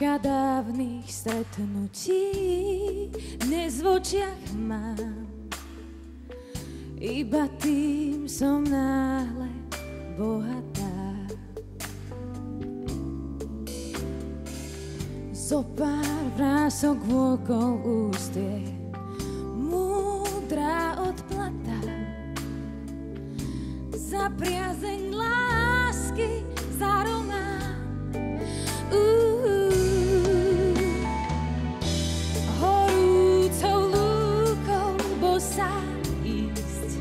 Ťažia dávnych stretnutí dnes v očiach mám. Iba tým som náhle bohatá. Zopár vrások vôkol úst je múdra odplata za priazeň lásky, za román. Horúcou lúkou bosá ísť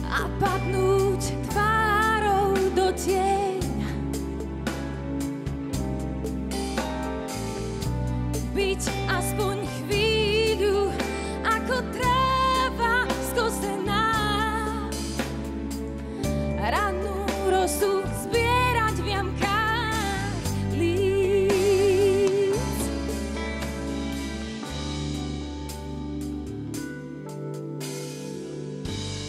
a padnúť tvárou do tieňa. Byť aspoň chvíľu ako tráva skosená, rannú rosu zbierať v jamkách líc.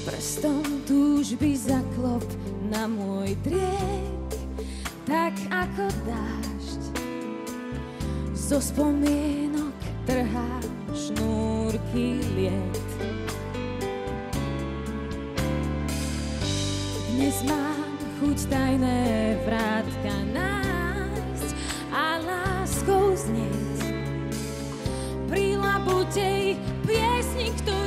Prstom túžby zaklop na môj driek, tak ako dážď. Zo spomienok trhá šnúrky liet. Dnes mám chuť tajné vrátka nájsť a láskou znieť pri labutej piesni, ktorú